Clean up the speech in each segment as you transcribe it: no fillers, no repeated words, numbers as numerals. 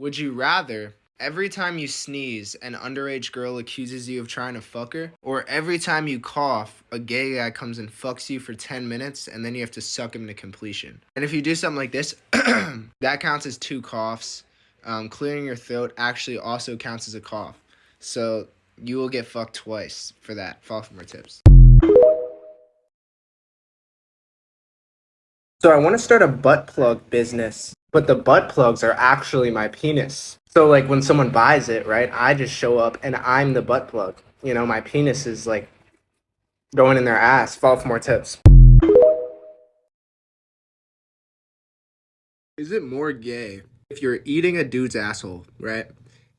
Would you rather every time you sneeze, an underage girl accuses you of trying to fuck her? Or every time you cough, a gay guy comes and fucks you for 10 minutes and then you have to suck him to completion? And if you do something like this, that counts as 2 coughs. Clearing your throat actually also counts as a cough. So you will get fucked twice for that. Follow for more tips. So I want to start a butt plug business, but the butt plugs are actually my penis. So like when someone buys it, right, I just show up and I'm the butt plug. You know, my penis is like going in their ass. Follow for more tips. Is it more gay if you're eating a dude's asshole, right?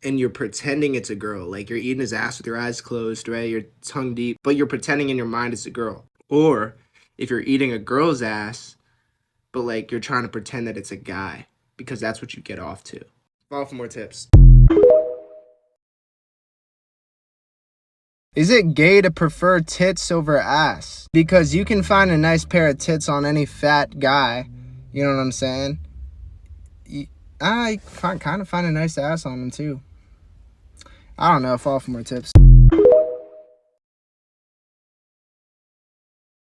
And you're pretending it's a girl. Like you're eating his ass with your eyes closed, right? Your tongue deep, but you're pretending in your mind it's a girl. Or if you're eating a girl's ass, but like you're trying to pretend that it's a guy because that's what you get off to. Follow for more tips. Is it gay to prefer tits over ass? Because you can find a nice pair of tits on any fat guy. You know what I'm saying? I kind of find a nice ass on them too. I don't know. Follow for more tips.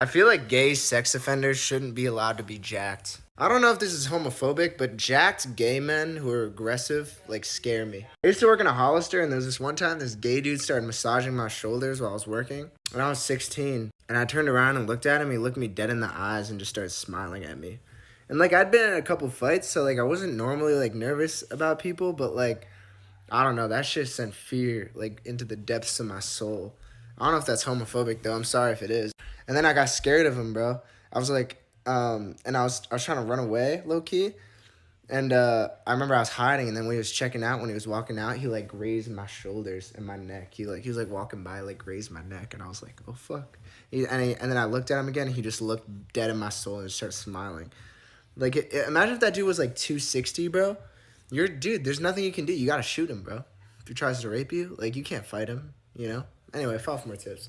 I feel like gay sex offenders shouldn't be allowed to be jacked. I don't know if this is homophobic, but jacked gay men who are aggressive, like, scare me. I used to work in a Hollister, and there was this one time this gay dude started massaging my shoulders while I was working. When I was 16, and I turned around and looked at him, he looked me dead in the eyes and just started smiling at me. And, like, I'd been in a couple fights, so, like, I wasn't normally, like, nervous about people, but, like, I don't know, that shit sent fear, like, into the depths of my soul. I don't know if that's homophobic, though. I'm sorry if it is. And then I got scared of him, bro. I was like, and I was trying to run away, low key. And I remember I was hiding, and then when he was checking out, when he was walking out, he like raised my shoulders and my neck. He was like walking by, like raised my neck, and I was like, oh fuck. And then I looked at him again, and he just looked dead in my soul and just started smiling. Like, imagine if that dude was like 260, bro. Dude, there's nothing you can do. You gotta shoot him, bro. If he tries to rape you, like you can't fight him, you know? Anyway, follow for more tips.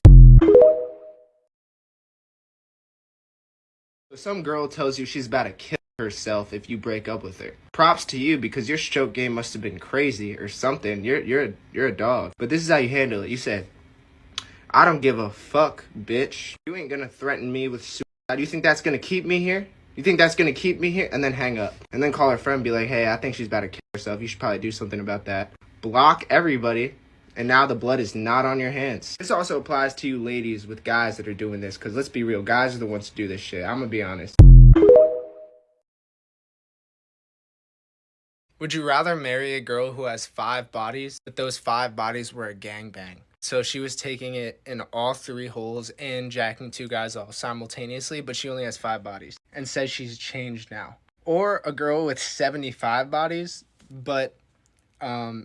Some girl tells you she's about to kill herself if you break up with her. Props to you because your stroke game must have been crazy or something. You're a dog. But this is how you handle it. You said, I don't give a fuck, bitch. You ain't gonna threaten me with suicide. You think that's gonna keep me here? You think that's gonna keep me here? And then hang up. And then call her friend and be like, hey, I think she's about to kill herself. You should probably do something about that. Block everybody. And now the blood is not on your hands. This also applies to you ladies with guys that are doing this. Because let's be real, guys are the ones to do this shit. I'm going to be honest. Would you rather marry a girl who has 5 bodies, but those 5 bodies were a gangbang? So she was taking it in all 3 holes and jacking 2 guys off simultaneously, but she only has 5 bodies and says she's changed now. Or a girl with 75 bodies, but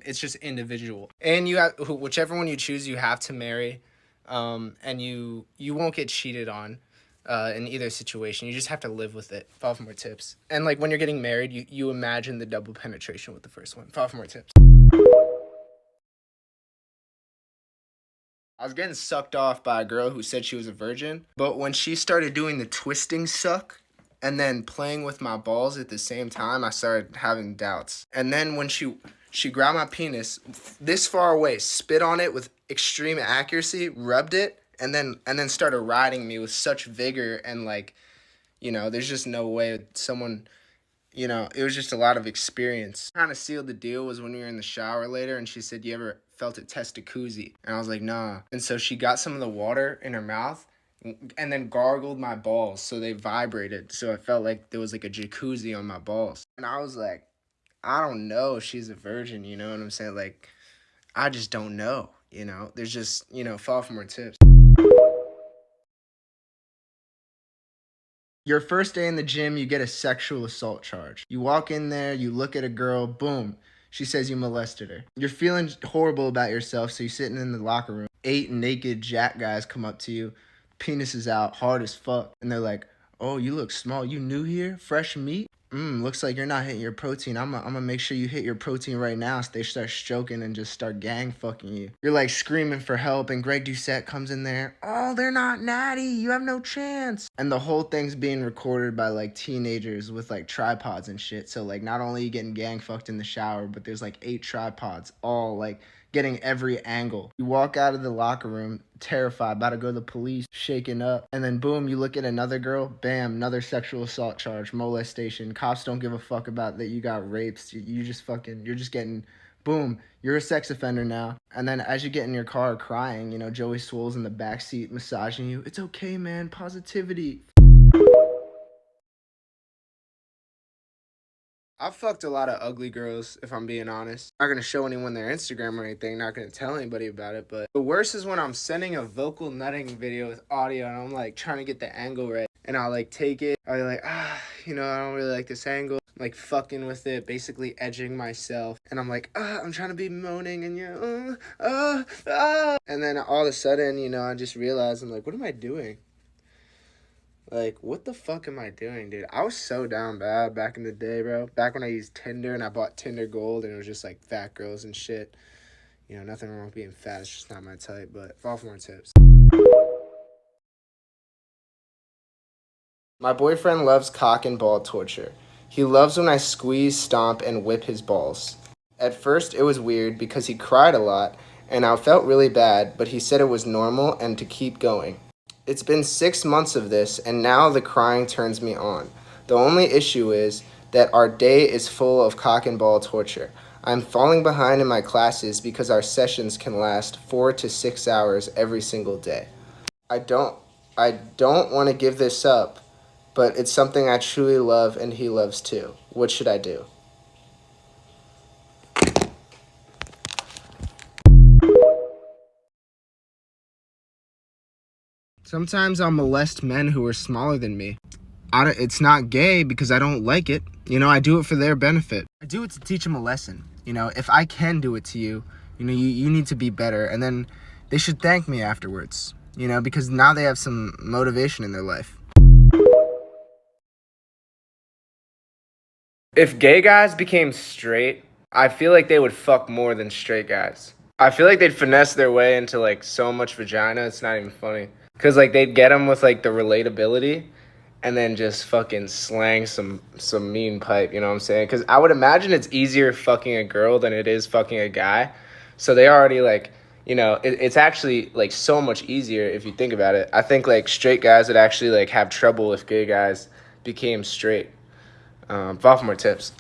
it's just individual. And you have, whichever one you choose, you have to marry, and you won't get cheated on in either situation. You just have to live with it. Follow for more tips. And like when you're getting married, you imagine the double penetration with the first one. Follow for more tips. I was getting sucked off by a girl who said she was a virgin, but when she started doing the twisting suck and then playing with my balls at the same time, I started having doubts. And then when she grabbed my penis this far away, spit on it with extreme accuracy, rubbed it, and then started riding me with such vigor and like, you know, there's just no way someone, you know, it was just a lot of experience. Kind of sealed the deal was when we were in the shower later and she said, you ever felt a testacuzzi? And I was like, nah. And so she got some of the water in her mouth and then gargled my balls so they vibrated. So I felt like there was like a jacuzzi on my balls. And I was like, I don't know if she's a virgin, you know what I'm saying? Like, I just don't know, you know? There's just, you know, follow for more tips. Your first day in the gym, you get a sexual assault charge. You walk in there, you look at a girl, boom, she says you molested her. You're feeling horrible about yourself, so you're sitting in the locker room. 8 naked jack guys come up to you, penis is out, hard as fuck, and they're like, oh, you look small, you new here, fresh meat? Looks like you're not hitting your protein. I'm gonna make sure you hit your protein right now so they start stroking and just start gang fucking you. You're like screaming for help, and Greg Doucette comes in there. Oh, they're not natty. You have no chance. And the whole thing's being recorded by like teenagers with like tripods and shit. So like not only are you getting gang fucked in the shower, but there's like 8 tripods all like getting every angle. You walk out of the locker room terrified, about to go to the police, shaken up, and then boom, you look at another girl, bam, another sexual assault charge, molestation. Cops don't give a fuck about that you got raped. You just fucking, you're just getting, boom, you're a sex offender now. And then as you get in your car crying, you know, Joey Swole's in the backseat massaging you. It's okay, man, positivity. I've fucked a lot of ugly girls, if I'm being honest. Not gonna show anyone their Instagram or anything, not gonna tell anybody about it, but the worst is when I'm sending a vocal nutting video with audio and I'm like trying to get the angle right. And I'll like take it, I'll be like, you know, I don't really like this angle. I'm like fucking with it, basically edging myself. And I'm like, I'm trying to be moaning and and then all of a sudden, you know, I just realize, I'm like, what am I doing? Like, what the fuck am I doing, dude? I was so down bad back in the day, bro. Back when I used Tinder and I bought Tinder Gold and it was just like fat girls and shit. You know, nothing wrong with being fat. It's just not my type, but fall for more tips. My boyfriend loves cock and ball torture. He loves when I squeeze, stomp, and whip his balls. At first, it was weird because he cried a lot and I felt really bad, but he said it was normal and to keep going. It's been 6 months of this, and now the crying turns me on. The only issue is that our day is full of cock and ball torture. I'm falling behind in my classes because our sessions can last 4 to 6 hours every single day. I don't want to give this up, but it's something I truly love and he loves too. What should I do? Sometimes I'll molest men who are smaller than me. It's not gay because I don't like it. You know, I do it for their benefit. I do it to teach them a lesson. You know, if I can do it to you, you know, you need to be better. And then they should thank me afterwards, you know, because now they have some motivation in their life. If gay guys became straight, I feel like they would fuck more than straight guys. I feel like they'd finesse their way into like so much vagina, it's not even funny. Cause like they'd get them with like the relatability, and then just fucking slang some mean pipe. You know what I'm saying? Cause I would imagine it's easier fucking a girl than it is fucking a guy. So they already like, you know, it's actually like so much easier if you think about it. I think like straight guys would actually like have trouble if gay guys became straight. Fall for more tips.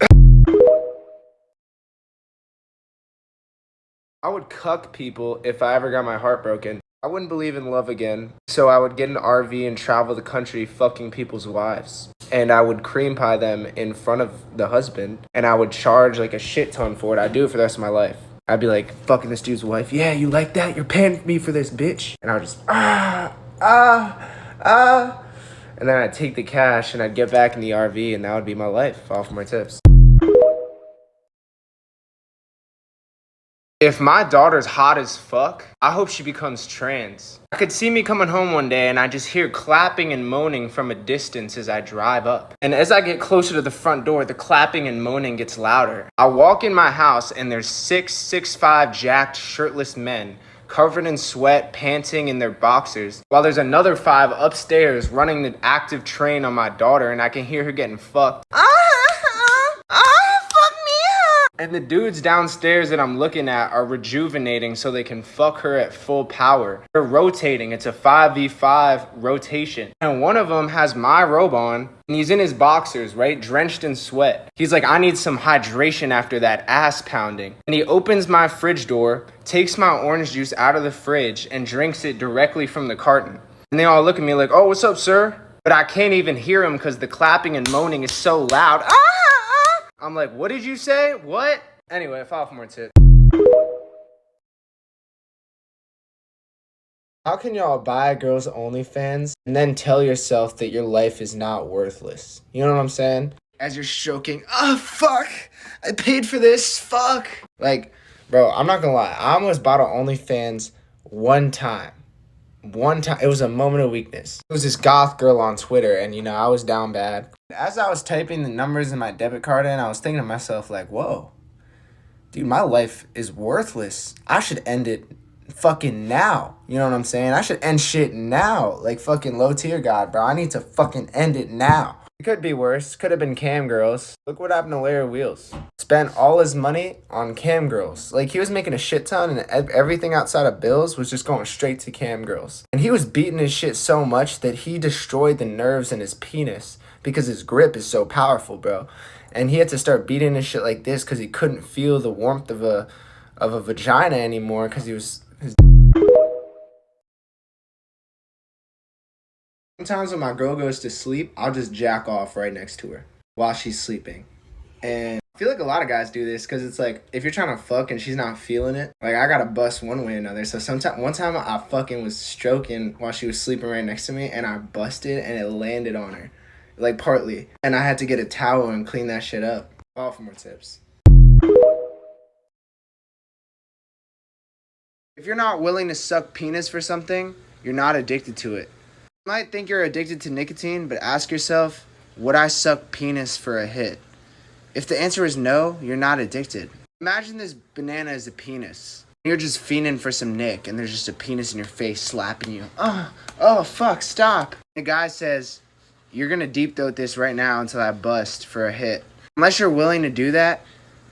I would cuck people if I ever got my heart broken. I wouldn't believe in love again, so I would get an RV and travel the country fucking people's wives. And I would cream pie them in front of the husband, and I would charge like a shit ton for it. I'd do it for the rest of my life. I'd be like, fucking this dude's wife. Yeah, you like that? You're paying me for this, bitch. And I would just, And then I'd take the cash and I'd get back in the RV and that would be my life. All for my tips. If my daughter's hot as fuck, I hope she becomes trans. I could see me coming home one day and I just hear clapping and moaning from a distance as I drive up. And as I get closer to the front door, the clapping and moaning gets louder. I walk in my house and there's 6'5" jacked, shirtless men, covered in sweat, panting in their boxers, while there's another 5 upstairs running the active train on my daughter and I can hear her getting fucked. And the dudes downstairs that I'm looking at are rejuvenating so they can fuck her at full power. They're rotating. It's a 5v5 rotation. And one of them has my robe on, and he's in his boxers, right? Drenched in sweat. He's like, I need some hydration after that ass pounding. And he opens my fridge door, takes my orange juice out of the fridge, and drinks it directly from the carton. And they all look at me like, oh, what's up, sir? But I can't even hear him because the clapping and moaning is so loud. I'm like, what did you say? What? Anyway, follow for more tips. How can y'all buy a girl's OnlyFans and then tell yourself that your life is not worthless? You know what I'm saying? As you're stroking, fuck, I paid for this, fuck. Like, bro, I'm not gonna lie. I almost bought an OnlyFans one time. one time, it was a moment of weakness. It was this goth girl on Twitter, and you know, I was down bad. As I was typing the numbers in my debit card in, I was thinking to myself, like, whoa, dude, my life is worthless. I should end it fucking now. You know what I'm saying? I should end shit now. Like fucking low tier god, bro. I need to fucking end it now. It could be worse. Could have been cam girls. Look what happened to Larry Wheels. Spent all his money on cam girls. Like, he was making a shit ton, and everything outside of bills was just going straight to cam girls. And he was beating his shit so much that he destroyed the nerves in his penis because his grip is so powerful, bro. And he had to start beating his shit like this because he couldn't feel the warmth of a vagina anymore because he was... Sometimes when my girl goes to sleep, I'll just jack off right next to her while she's sleeping. And I feel like a lot of guys do this because it's like, if you're trying to fuck and she's not feeling it, like, I gotta bust one way or another. So one time I fucking was stroking while she was sleeping right next to me, and I busted and it landed on her, like partly. And I had to get a towel and clean that shit up. All for more tips. If you're not willing to suck penis for something, you're not addicted to it. You might think you're addicted to nicotine, but ask yourself, would I suck penis for a hit? If the answer is no, you're not addicted. Imagine this banana is a penis. You're just fiending for some nick, and there's just a penis in your face slapping you. Oh, fuck, stop. The guy says, you're gonna deep throat this right now until I bust for a hit. Unless you're willing to do that,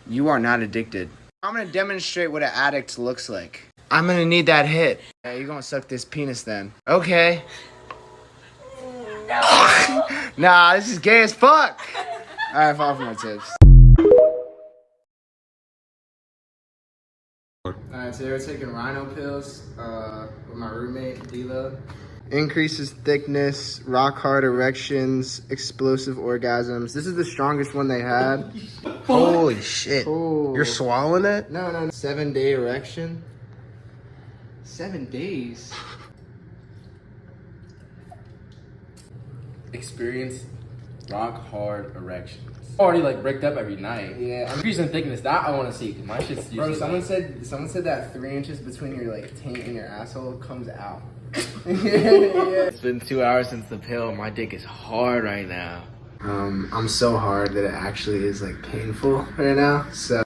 you are not addicted. I'm gonna demonstrate what an addict looks like. I'm gonna need that hit. Yeah, you're gonna suck this penis then. Okay. Nah, this is gay as fuck. Alright, follow for more tips. Alright, today we're taking rhino pills with my roommate, D-Lo. Increases thickness, rock hard erections, explosive orgasms. This is the strongest one they had. Holy shit. Oh. You're swallowing that? No. 7-day erection. 7 days. Experience rock hard erections. Already like bricked up every night. Yeah. Increasing thickness, that I want to see. Cause my shit's Bro, usually someone said that 3 inches between your like taint and your asshole comes out. Yeah. It's been 2 hours since the pill. My dick is hard right now. I'm so hard that it actually is like painful right now. So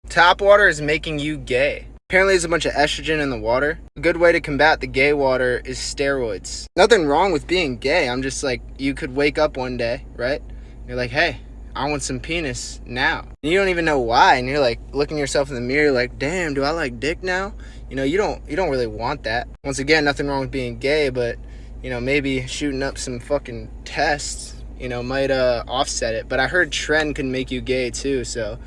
tap water is making you gay. Apparently there's a bunch of estrogen in the water. A good way to combat the gay water is steroids. Nothing wrong with being gay. I'm just like, you could wake up one day, right? You're like, hey, I want some penis now. And you don't even know why, and you're like looking yourself in the mirror like, damn, do I like dick now? You know, you don't really want that. Once again, nothing wrong with being gay, but you know, maybe shooting up some fucking tests, you know, might offset it. But I heard trend can make you gay too, so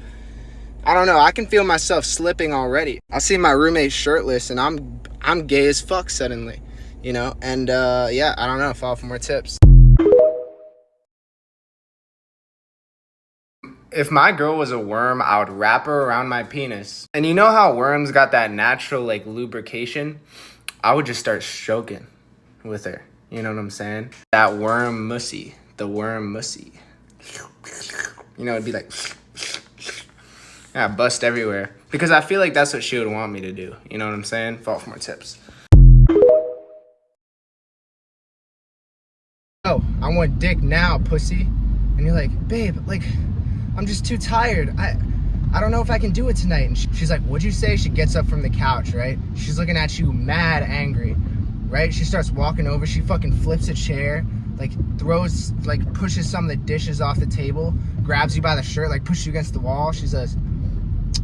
I don't know. I can feel myself slipping already. I see my roommate shirtless, and I'm gay as fuck suddenly, you know. And yeah, I don't know. Follow for more tips. If my girl was a worm, I would wrap her around my penis. And you know how worms got that natural like lubrication? I would just start stroking with her. You know what I'm saying? That worm mussy. The worm mussy. You know, it'd be like... Yeah, bust everywhere. Because I feel like that's what she would want me to do. You know what I'm saying? Follow for more tips. Oh, I want dick now, pussy. And you're like, babe, like, I'm just too tired. I don't know if I can do it tonight. And she's like, what'd you say? She gets up from the couch, right? She's looking at you mad angry, right? She starts walking over. She fucking flips a chair, like throws, like pushes some of the dishes off the table, grabs you by the shirt, like pushes you against the wall. She says,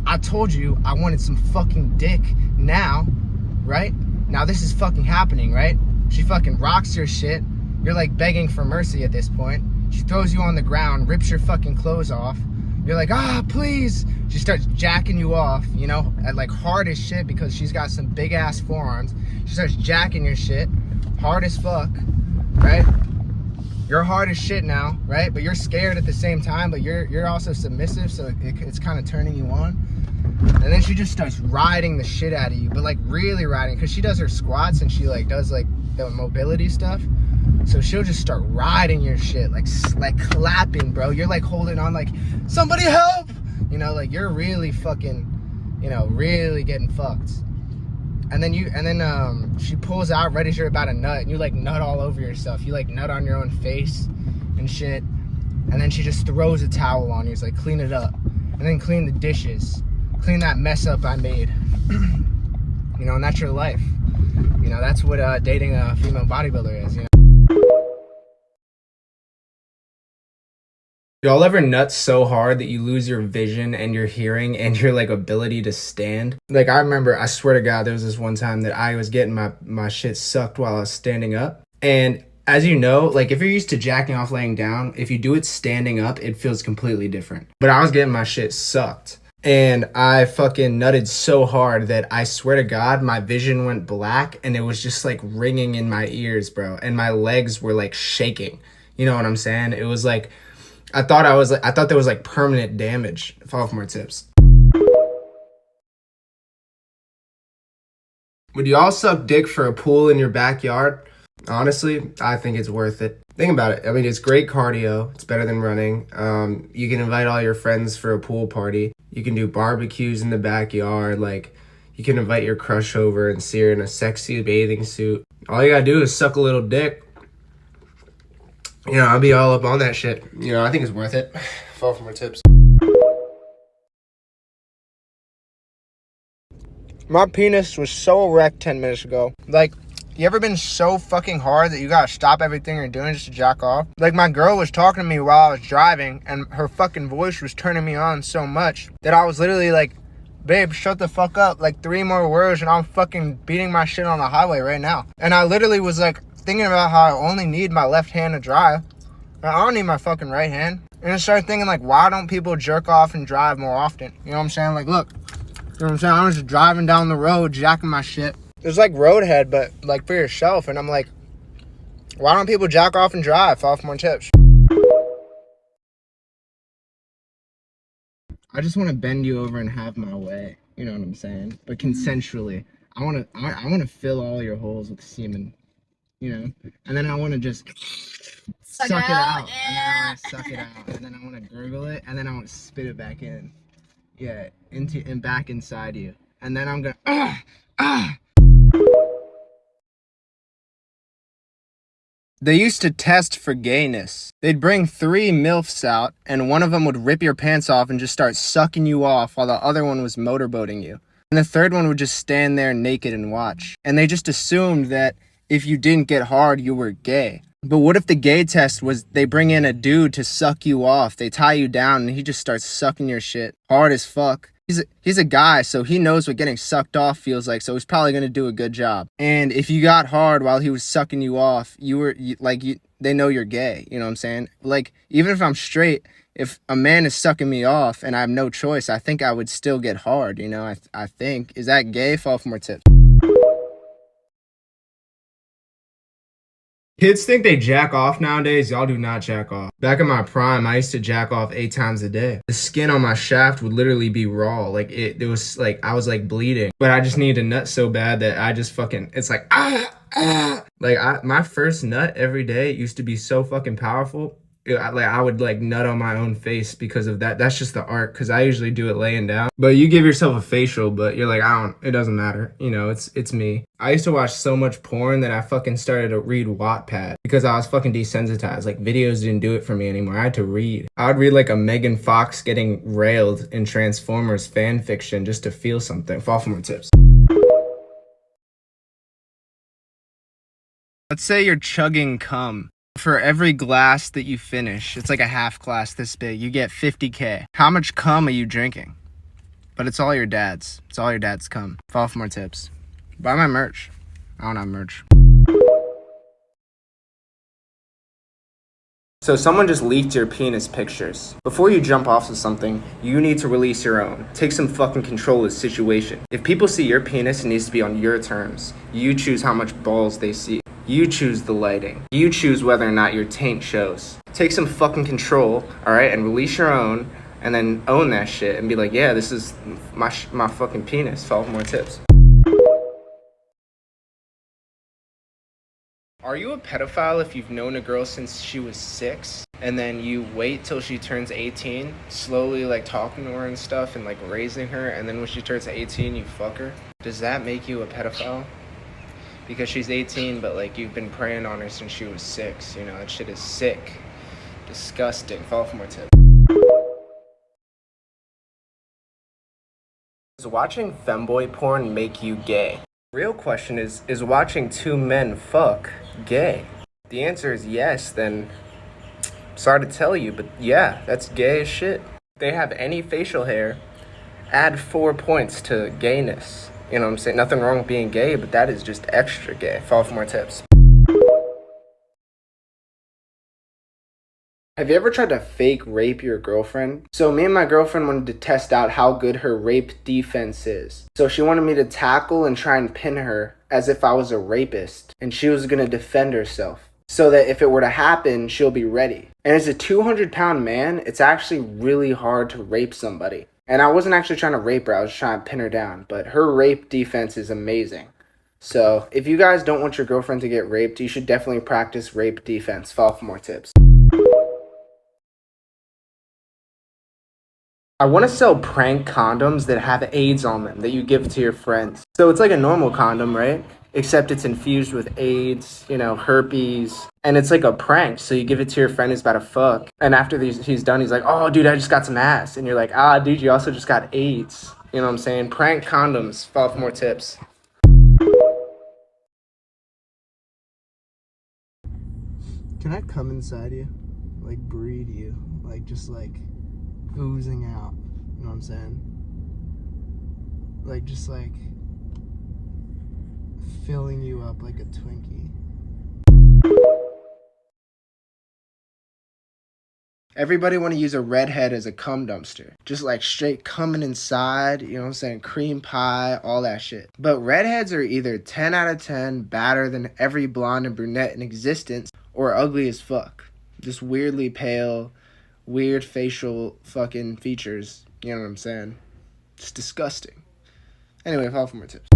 I told you I wanted some fucking dick now, right? Now this is fucking happening, right? She fucking rocks your shit. You're like begging for mercy at this point. She throws you on the ground, rips your fucking clothes off. You're like, please. She starts jacking you off, you know, at like hard as shit because she's got some big ass forearms. She starts jacking your shit, hard as fuck, right? You're hard as shit now, right? But you're scared at the same time, but you're also submissive, so it's kind of turning you on. And then she just starts riding the shit out of you, but like really riding, because she does her squats and she like does like the mobility stuff. So she'll just start riding your shit, like clapping, bro. You're like holding on like, somebody help! You know, like you're really fucking, you know, really getting fucked. And then she pulls out right as you're about to nut, and you like nut all over yourself. You like nut on your own face and shit. And then she just throws a towel on you. It's like, clean it up. And then clean the dishes. Clean that mess up I made. You know, and that's your life. You know, that's what dating a female bodybuilder is, you know. Y'all ever nut so hard that you lose your vision and your hearing and your like ability to stand? Like, I remember, I swear to God, there was this one time that I was getting my shit sucked while I was standing up. And as you know, like if you're used to jacking off laying down, if you do it standing up, it feels completely different. But I was getting my shit sucked. And I fucking nutted so hard that I swear to God, my vision went black and it was just like ringing in my ears, bro. And my legs were like shaking. You know what I'm saying? It was like, I thought there was like permanent damage. Follow for more tips. Would y'all suck dick for a pool in your backyard? Honestly, I think it's worth it. Think about it. I mean, it's great cardio. It's better than running. You can invite all your friends for a pool party. You can do barbecues in the backyard. Like, you can invite your crush over and see her in a sexy bathing suit. All you gotta do is suck a little dick. You know, I'll be all up on that shit. You know, I think it's worth it. Follow for more tips. My penis was so erect 10 minutes ago. Like, you ever been so fucking hard that you gotta stop everything you're doing just to jack off? Like, my girl was talking to me while I was driving, and her fucking voice was turning me on so much that I was literally like, babe, shut the fuck up. Like, 3 more words and I'm fucking beating my shit on the highway right now. And I literally was like, thinking about how I only need my left hand to drive. I don't need my fucking right hand. And I started thinking, like, why don't people jerk off and drive more often? You know what I'm saying? Like, look, you know what I'm saying? I'm just driving down the road, jacking my shit. It's like roadhead, but like for yourself. And I'm like, why don't people jack off and drive? Follow for more tips. I just want to bend you over and have my way. You know what I'm saying? But consensually. I want to fill all your holes with semen. You know, and then I want to just suck it out, yeah. And then I want to suck it out, and then I want to gurgle it, and then I want to spit it back in, yeah, into and back inside you, and then I'm gonna. They used to test for gayness. They'd bring 3 MILFs out, and one of them would rip your pants off and just start sucking you off while the other one was motorboating you, and the third one would just stand there naked and watch, and they just assumed that if you didn't get hard, you were gay. But what if the gay test was they bring in a dude to suck you off? They tie you down and he just starts sucking your shit hard as fuck. He's a guy, so he knows what getting sucked off feels like, so he's probably going to do a good job. And if you got hard while he was sucking you off, they know you're gay. You know what I'm saying? Like, even if I'm straight, if a man is sucking me off and I have no choice, I think I would still get hard, you know? I think. Is that gay? Follow for more tips. Kids think they jack off nowadays. Y'all do not jack off. Back in my prime, I used to jack off 8 times a day. The skin on my shaft would literally be raw. Like, it was like, I was like bleeding. But I just needed a nut so bad that I just fucking, it's like, Like, my first nut every day used to be so fucking powerful. I would like nut on my own face because of that. That's just the art, because I usually do it laying down. But you give yourself a facial, but you're like, it doesn't matter. You know, it's me. I used to watch so much porn that I fucking started to read Wattpad because I was fucking desensitized. Like, videos didn't do it for me anymore. I had to read. I would read like a Megan Fox getting railed in Transformers fan fiction just to feel something. Follow for more tips. Let's say you're chugging cum. For every glass that you finish, it's like a half glass this big, you get 50K. How much cum are you drinking? But it's all your dad's. It's all your dad's cum. Follow for more tips. Buy my merch. I don't have merch. So someone just leaked your penis pictures. Before you jump off of something, you need to release your own. Take some fucking control of the situation. If people see your penis, it needs to be on your terms. You choose how much balls they see. You choose the lighting. You choose whether or not your taint shows. Take some fucking control, alright, and release your own, and then own that shit and be like, yeah, this is my fucking penis. Follow for more tips. Are you a pedophile if you've known a girl since she was 6 and then you wait till she turns 18, slowly like talking to her and stuff and like raising her, and then when she turns 18 you fuck her? Does that make you a pedophile? Because she's 18 but like you've been preying on her since she was 6, you know, that shit is sick. Disgusting. Follow for more tips. Does watching femboy porn make you gay? Real question is watching two men fuck gay? The answer is yes, then sorry to tell you, but yeah, that's gay as shit. If they have any facial hair, add 4 points to gayness. You know what I'm saying? Nothing wrong with being gay, but that is just extra gay. Follow for more tips. Have you ever tried to fake rape your girlfriend? So me and my girlfriend wanted to test out how good her rape defense is. So she wanted me to tackle and try and pin her as if I was a rapist, and she was gonna defend herself so that if it were to happen, she'll be ready. And as a 200-pound man, it's actually really hard to rape somebody. And I wasn't actually trying to rape her, I was trying to pin her down, but her rape defense is amazing. So if you guys don't want your girlfriend to get raped, you should definitely practice rape defense. Follow for more tips. I want to sell prank condoms that have AIDS on them that you give to your friends. So it's like a normal condom, right? Except it's infused with AIDS, you know, herpes. And it's like a prank. So you give it to your friend who's about to fuck. And after he's done, he's like, oh, dude, I just got some ass. And you're like, ah, dude, you also just got AIDS. You know what I'm saying? Prank condoms. Follow for more tips. Can I come inside you? Like, breed you? Like, just like oozing out, you know what I'm saying? Like, just like filling you up like a Twinkie. Everybody want to use a redhead as a cum dumpster. Just like straight coming inside, you know what I'm saying? Cream pie, all that shit. But redheads are either 10 out of 10, badder than every blonde and brunette in existence, or ugly as fuck. Just weirdly pale, weird facial fucking features. You know what I'm saying? It's disgusting. Anyway, follow for more tips.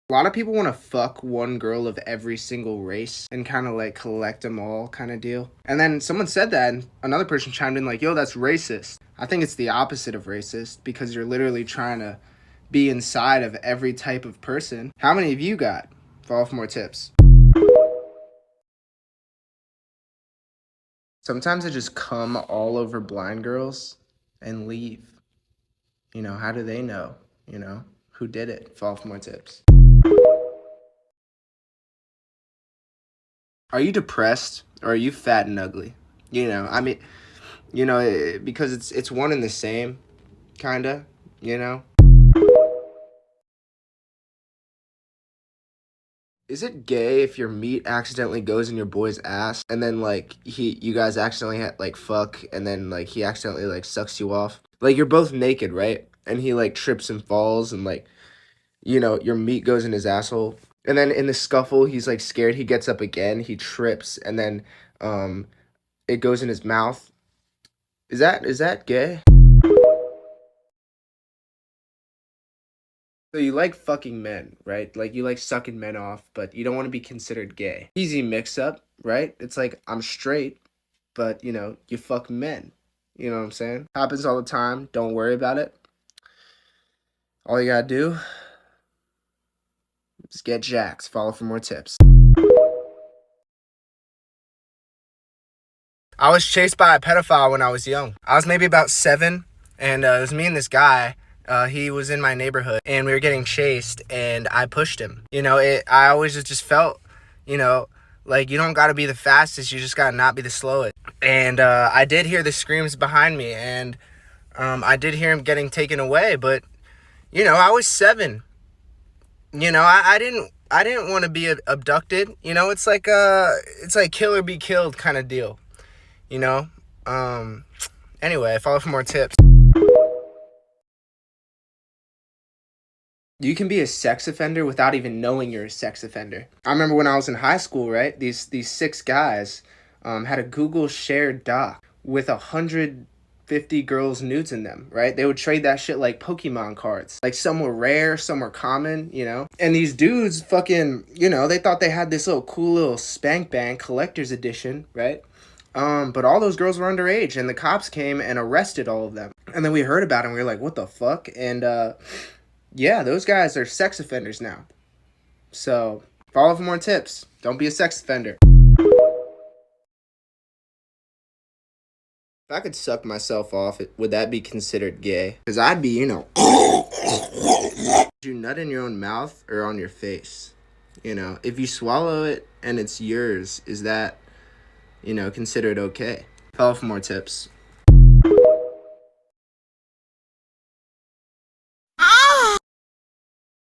A lot of people want to fuck one girl of every single race and kind of like collect them all kind of deal. And then someone said that and another person chimed in like, yo, that's racist. I think it's the opposite of racist because you're literally trying to be inside of every type of person. How many of you got? Follow for more tips. Sometimes I just come all over blind girls and leave. You know, how do they know? You know, who did it? Follow for more tips. Are you depressed or are you fat and ugly? You know, I mean, you know, because it's one and the same, kinda, you know? Is it gay if your meat accidentally goes in your boy's ass and then like you guys accidentally like fuck and then like he accidentally like sucks you off? Like you're both naked, right? And he like trips and falls and like, you know, your meat goes in his asshole. And then in the scuffle, he's like scared, he gets up again, he trips and then it goes in his mouth. Is that gay? So you like fucking men, right? Like you like sucking men off, but you don't want to be considered gay. Easy mix up, right? It's like I'm straight, but you know, you fuck men. You know what I'm saying? Happens all the time. Don't worry about it. All you gotta do is get jacked. Follow for more tips. I was chased by a pedophile when I was young. I was maybe about 7, and it was me and this guy. He was in my neighborhood and we were getting chased and I pushed him. You know, I always just felt, you know, like you don't got to be the fastest, you just got to not be the slowest. And I did hear the screams behind me and I did hear him getting taken away, but you know, I was 7. You know, I didn't want to be abducted. You know, it's like kill or be killed kind of deal. You know? Anyway, follow for more tips. You can be a sex offender without even knowing you're a sex offender. I remember when I was in high school, right? These 6 guys had a Google shared doc with 100 50 girls' nudes in them, right? They would trade that shit like Pokemon cards. Like some were rare, some were common, you know? And these dudes fucking, you know, they thought they had this little cool little spank bang collector's edition, right? But all those girls were underage, and the cops came and arrested all of them. And then we heard about it, and we were like, what the fuck? And, yeah, those guys are sex offenders now. So, follow for more tips. Don't be a sex offender. If I could suck myself off, would that be considered gay? Because I'd be, you know... Do you nut in your own mouth or on your face? You know, if you swallow it and it's yours, is that... you know, consider it okay. Follow for more tips.